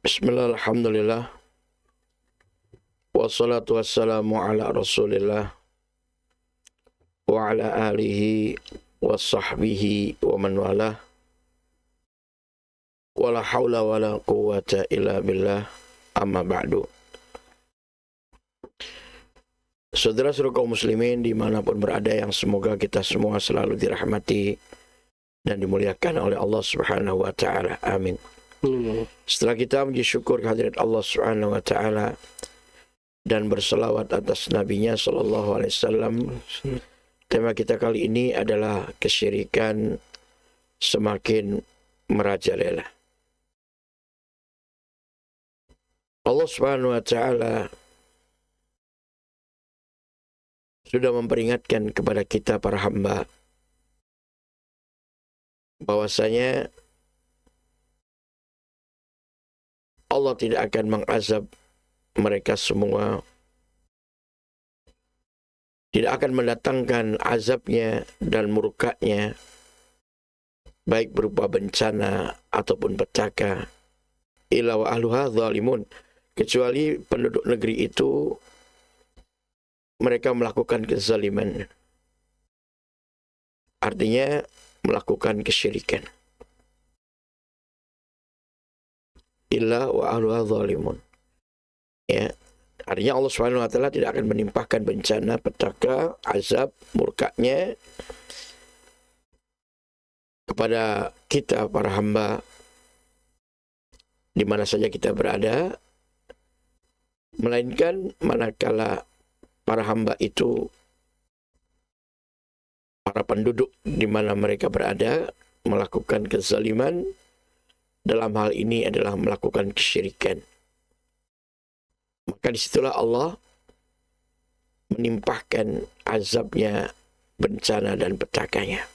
Bismillah, alhamdulillah, wassalatu wassalamu ala rasulillah wa ala alihi wa sahbihi wa man walah wa la hawla wa la quwwata illa billah amma ba'du. Saudara-saudara kaum muslimin dimanapun berada, yang semoga kita semua selalu dirahmati dan dimuliakan oleh Allah subhanahu wa ta'ala, amin. Setelah kita memuji syukur kehadirat Allah subhanahu wa ta'ala dan berselawat atas nabinya sallallahu alaihi wasallam, tema kita kali ini adalah kesyirikan semakin merajalela. Allah subhanahu wa ta'ala sudah memperingatkan kepada kita para hamba bahwasanya Allah tidak akan mengazab mereka semua, tidak akan mendatangkan azabnya dan murkanya, baik berupa bencana ataupun petaka, illa wa ahluha zalimun, kecuali penduduk negeri itu mereka melakukan kezaliman, artinya melakukan kesyirikan. Illa wa ahluha zalimun, ya, artinya Allah Subhanahu wa taala tidak akan menimpahkan bencana, petaka, azab, murkanya kepada kita para hamba di mana saja kita berada, melainkan manakala para hamba itu, para penduduk di mana mereka berada, melakukan kezaliman. Dalam hal ini adalah melakukan kesyirikan. Maka disitulah Allah menimpahkan azabnya, bencana dan petakanya.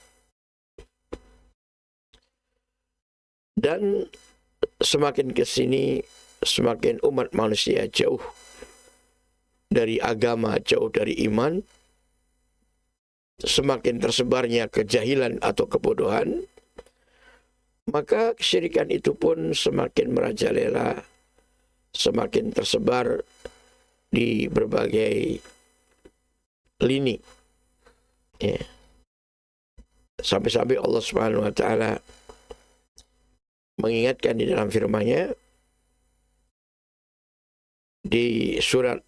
Dan semakin ke sini, semakin umat manusia jauh dari agama, jauh dari iman, semakin tersebarnya kejahilan atau kebodohan, maka kesyirikan itu pun semakin merajalela, semakin tersebar di berbagai lini. Ya. Sampai-sampai Allah Subhanahu wa taala mengingatkan di dalam firman-Nya di surat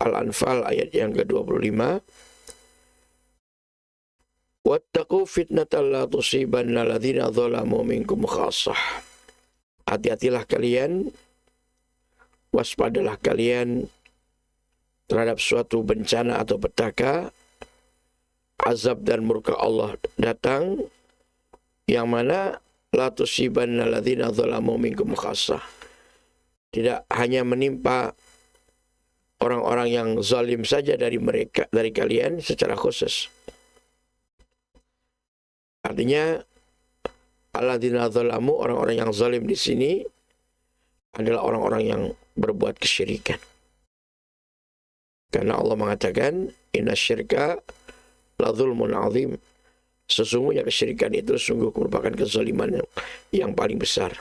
Al-Anfal ayat yang ke-25, wattaqu fitnatan la tusibanna alladziina dzalamu minkum khassah. Hati-hatilah kalian, waspadalah kalian terhadap suatu bencana atau petaka, azab dan murka Allah datang, yang mana la tusibanna alladziina dzalamu minkum khassah, tidak hanya menimpa orang-orang yang zalim saja dari kalian secara khusus. Artinya alladzina zalamu, orang-orang yang zalim di sini adalah orang-orang yang berbuat kesyirikan. Karena Allah mengatakan innasyirka la dzulmun azim, sesungguhnya kesyirikan itu sungguh merupakan kezaliman yang paling besar.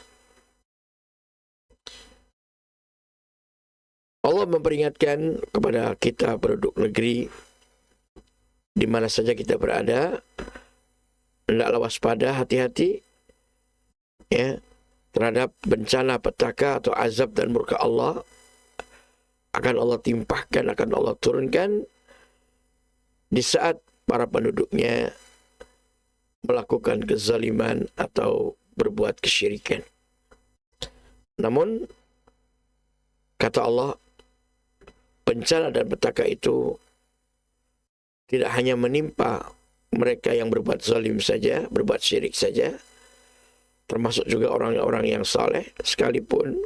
Allah memperingatkan kepada kita penduduk negeri di mana saja kita berada, hendaklah waspada, hati-hati, ya, terhadap bencana, petaka atau azab dan murka Allah. Akan Allah timpahkan, akan Allah turunkan di saat para penduduknya melakukan kezaliman atau berbuat kesyirikan. Namun kata Allah, bencana dan petaka itu tidak hanya menimpa mereka yang berbuat zalim saja, berbuat syirik saja, termasuk juga orang-orang yang saleh sekalipun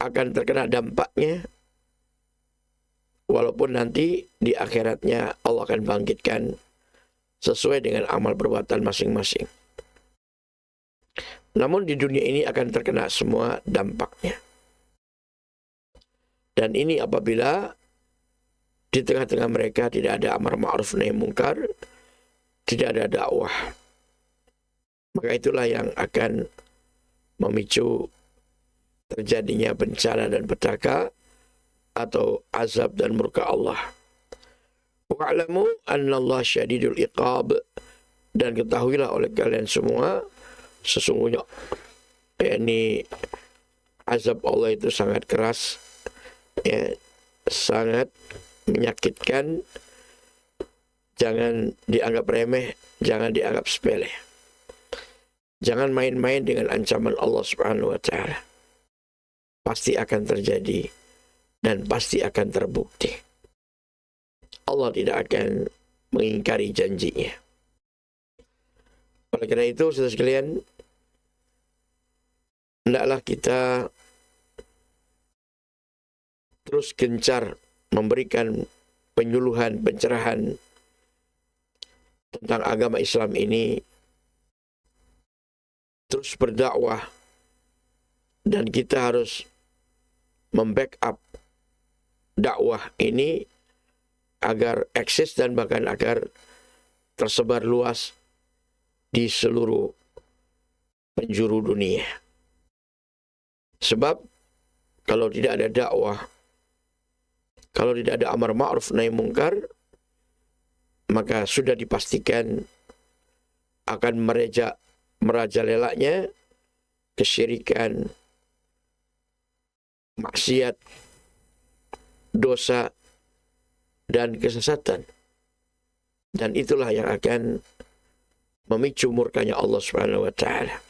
akan terkena dampaknya, walaupun nanti di akhiratnya Allah akan bangkitkan sesuai dengan amal perbuatan masing-masing. Namun di dunia ini akan terkena semua dampaknya. Dan ini apabila di tengah-tengah mereka tidak ada amar ma'ruf nahi munkar, tidak ada dakwah. Maka itulah yang akan memicu terjadinya bencana dan petaka atau azab dan murka Allah. Wa'lamu anna Allah syadidul iqab, dan ketahuilah oleh kalian semua sesungguhnya yakni azab Allah itu sangat keras, ya, sangat menyakitkan. Jangan dianggap remeh, jangan dianggap sepele. Jangan main-main dengan ancaman Allah Subhanahu wa taala. Pasti akan terjadi dan pasti akan terbukti. Allah tidak akan mengingkari janjinya. Oleh karena itu, saudara sekalian, hendaklah kita terus gencar memberikan penyuluhan, pencerahan tentang agama Islam ini, terus berdakwah, dan kita harus membackup dakwah ini agar eksis dan bahkan agar tersebar luas di seluruh penjuru dunia. Sebab kalau tidak ada dakwah, kalau tidak ada amar ma'ruf nahi mungkar, maka sudah dipastikan akan merajalelanya kesyirikan, maksiat, dosa, dan kesesatan. Dan itulah yang akan memicu murkanya Allah Subhanahu wa taala.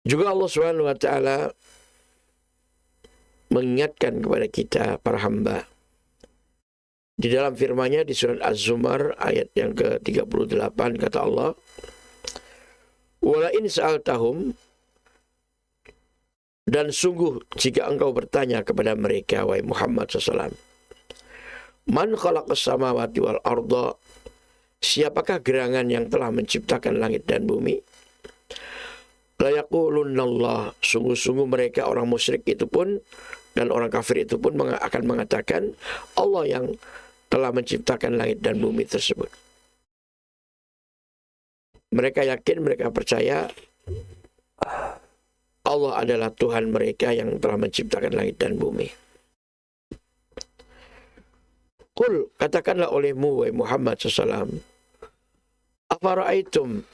Juga Allah Subhanahu wa taala mengingatkan kepada kita para hamba di dalam firman-Nya di surat Az-Zumar ayat yang ke-38, kata Allah, "Wala in sa'altahum," dan sungguh jika engkau bertanya kepada mereka, wahai Muhammad SAW, "Man khalaqas samawati wal arda," siapakah gerangan yang telah menciptakan langit dan bumi? La yaqulunallah, sungguh-sungguh mereka orang musyrik itu pun dan orang kafir itu pun akan mengatakan Allah yang telah menciptakan langit dan bumi tersebut. Mereka yakin, mereka percaya Allah adalah Tuhan mereka yang telah menciptakan langit dan bumi. Qul, katakanlah olehmu, wahai Muhammad SAW, afara'aitum,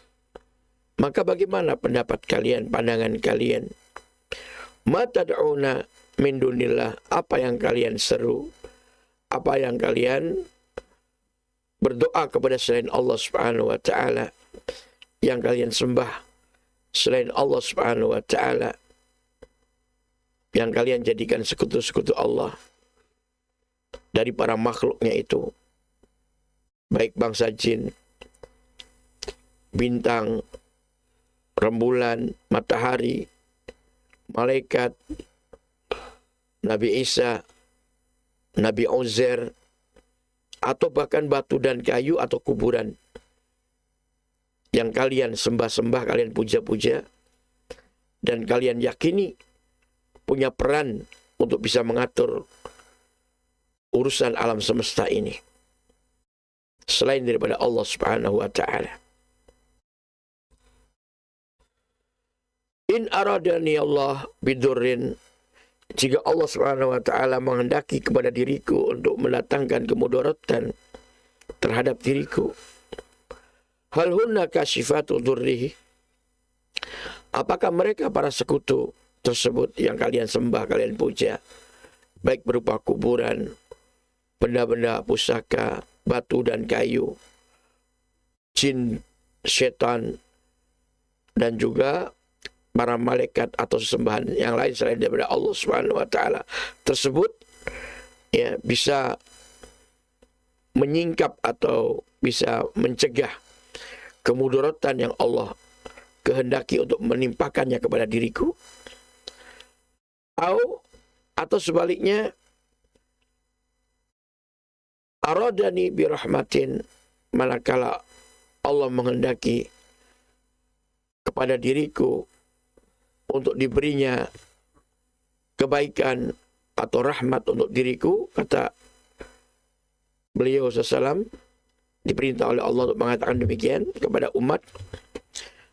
maka bagaimana pendapat kalian, pandangan kalian, ma tad'una min dunillah, apa yang kalian seru, apa yang kalian berdoa kepada selain Allah Subhanahu wa taala, yang kalian sembah selain Allah Subhanahu wa taala, yang kalian jadikan sekutu-sekutu Allah dari para makhluknya itu, baik bangsa jin, bintang, rembulan, matahari, malaikat, Nabi Isa, Nabi Uzair, atau bahkan batu dan kayu atau kuburan yang kalian sembah-sembah, kalian puja-puja, dan kalian yakini punya peran untuk bisa mengatur urusan alam semesta ini selain daripada Allah Subhanahu wa taala. In aradani Allah bidurrin, jika Allah Subhanahu wa taala menghendaki kepada diriku untuk mendatangkan kemudaratan terhadap diriku, hal hunna kashifatu dzurrihi, apakah mereka para sekutu tersebut yang kalian sembah, kalian puja, baik berupa kuburan, benda-benda pusaka, batu dan kayu, jin, setan, dan juga para malaikat atau sesembahan yang lain selain daripada Allah Subhanahu wa taala tersebut, ya, bisa menyingkap atau bisa mencegah kemudaratan yang Allah kehendaki untuk menimpakannya kepada diriku, atau sebaliknya, aradani birahmatin, manakala Allah menghendaki kepada diriku untuk diberinya kebaikan atau rahmat untuk diriku, kata beliau SAW, diperintah oleh Allah untuk mengatakan demikian kepada umat,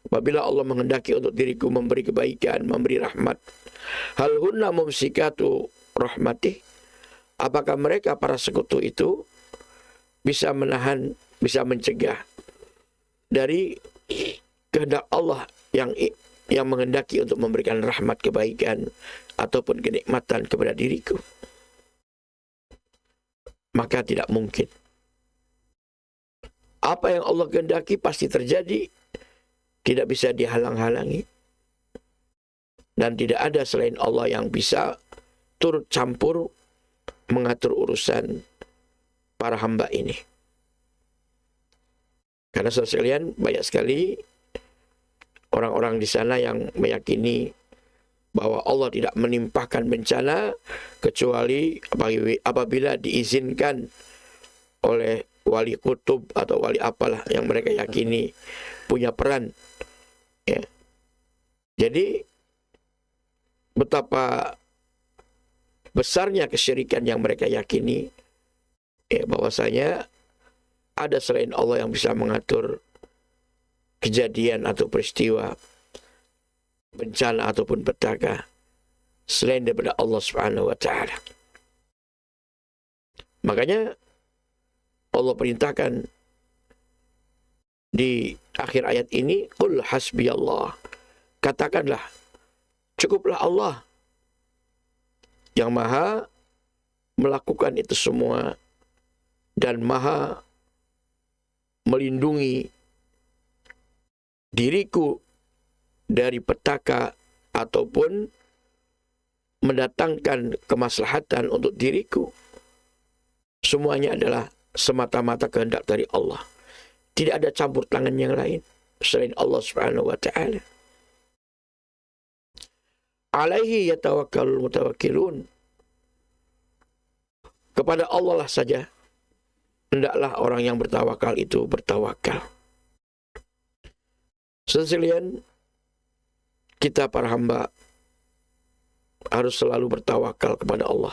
apabila Allah menghendaki untuk diriku memberi kebaikan, memberi rahmat, hal hunna mumsikatu rahmatih, apakah mereka para sekutu itu bisa menahan, bisa mencegah dari kehendak Allah yang menghendaki untuk memberikan rahmat, kebaikan ataupun kenikmatan kepada diriku? Maka tidak mungkin. Apa yang Allah kehendaki pasti terjadi, tidak bisa dihalang-halangi. Dan tidak ada selain Allah yang bisa turut campur mengatur urusan para hamba ini. Karena saudara sekalian, banyak sekali orang-orang di sana yang meyakini bahwa Allah tidak menimpahkan bencana kecuali apabila diizinkan oleh wali kutub atau wali apalah yang mereka yakini punya peran. Ya. Jadi betapa besarnya kesyirikan yang mereka yakini, ya, bahwasanya ada selain Allah yang bisa mengatur kejadian atau peristiwa bencana ataupun petaka selain daripada Allah Subhanahu wa taala. Makanya Allah perintahkan di akhir ayat ini, qul hasbiyallah, katakanlah cukuplah Allah yang maha melakukan itu semua dan maha melindungi diriku dari petaka ataupun mendatangkan kemaslahatan untuk diriku. Semuanya adalah semata-mata kehendak dari Allah. Tidak ada campur tangan yang lain selain Allah Subhanahu wa taala. Alaihi yatawakkalul mutawakkilun. Kepada Allah lah saja hendaklah orang yang bertawakal itu bertawakal. Sekalian, kita para hamba harus selalu bertawakal kepada Allah.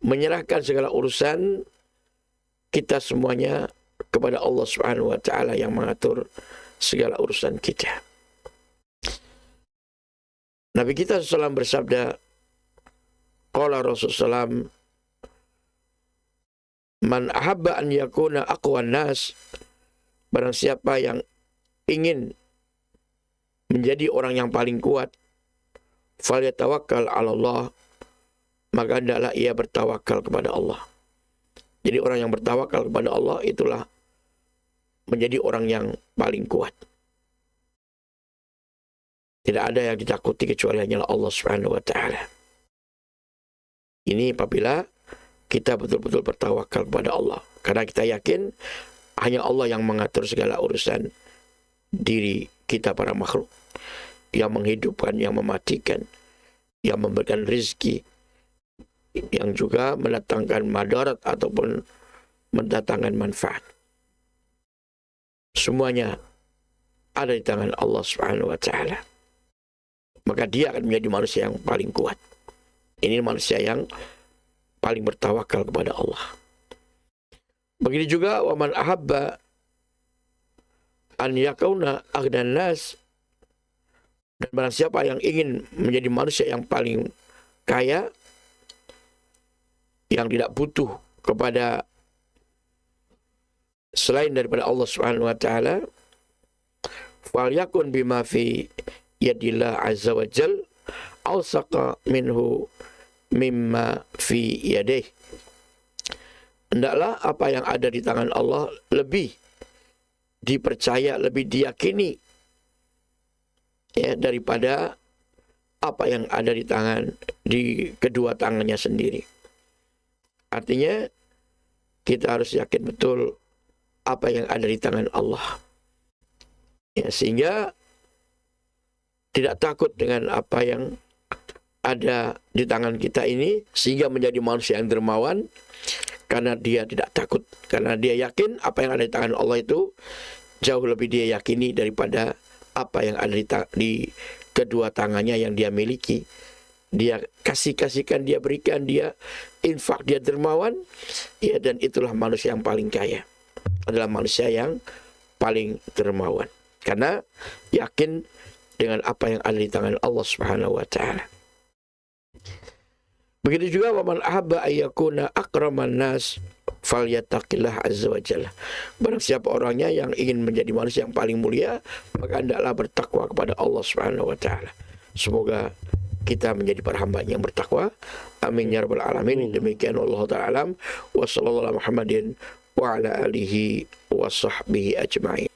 Menyerahkan segala urusan kita semuanya kepada Allah Subhanahu wa taala yang mengatur segala urusan kita. Nabi kita SAW bersabda, qala Rasulullah SAW, man ahabba an yakuna aqwan nas, barang siapa yang ingin menjadi orang yang paling kuat, falyatawakkal 'ala Allah, maka hendaklah ia bertawakal kepada Allah. Jadi orang yang bertawakal kepada Allah itulah menjadi orang yang paling kuat. Tidak ada yang ditakuti kecuali hanyalah Allah Subhanahu wa taala. Ini apabila kita betul-betul bertawakal kepada Allah, karena kita yakin hanya Allah yang mengatur segala urusan diri kita para makhluk, yang menghidupkan, yang mematikan, yang memberikan rezeki, yang juga mendatangkan madarat ataupun mendatangkan manfaat. Semuanya ada di tangan Allah Subhanahu wa taala. Maka dia akan menjadi manusia yang paling kuat. Ini manusia yang paling bertawakal kepada Allah. Begitu juga waman ahabba an yakuna aghnan nas, dan barang siapa yang ingin menjadi manusia yang paling kaya, yang tidak butuh kepada selain daripada Allah Subhanahu wa taala, falyakun bima fi yadillah azza wa jal awsaqa minhu mimma fi yadih. Hendaklah apa yang ada di tangan Allah lebih dipercaya, lebih diyakini, ya, daripada apa yang ada di kedua tangannya sendiri. Artinya kita harus yakin betul apa yang ada di tangan Allah, ya, sehingga tidak takut dengan apa yang ada di tangan kita ini, sehingga menjadi manusia yang dermawan, karena dia tidak takut, karena dia yakin apa yang ada di tangan Allah itu jauh lebih dia yakini daripada apa yang ada di kedua tangannya yang dia miliki. Dia kasihkan, dia berikan, dia infak, dia dermawan, ya, dan itulah manusia yang paling kaya, adalah manusia yang paling dermawan. Karena yakin dengan apa yang ada di tangan Allah Subhanahu wa taala. Begitu juga waman ahabba ayyakuna akraman nas falyattaqillah azza wa jalla. Barang siapa orangnya yang ingin menjadi manusia yang paling mulia, maka hendaklah bertakwa kepada Allah Subhanahu wa taala. Semoga kita menjadi para hamba yang bertakwa. Amin ya rabbal alamin. Demikian wallahu ta'ala alam wa sallallahu ala Muhammadin wa ala alihi wa sahbihi ajma'in.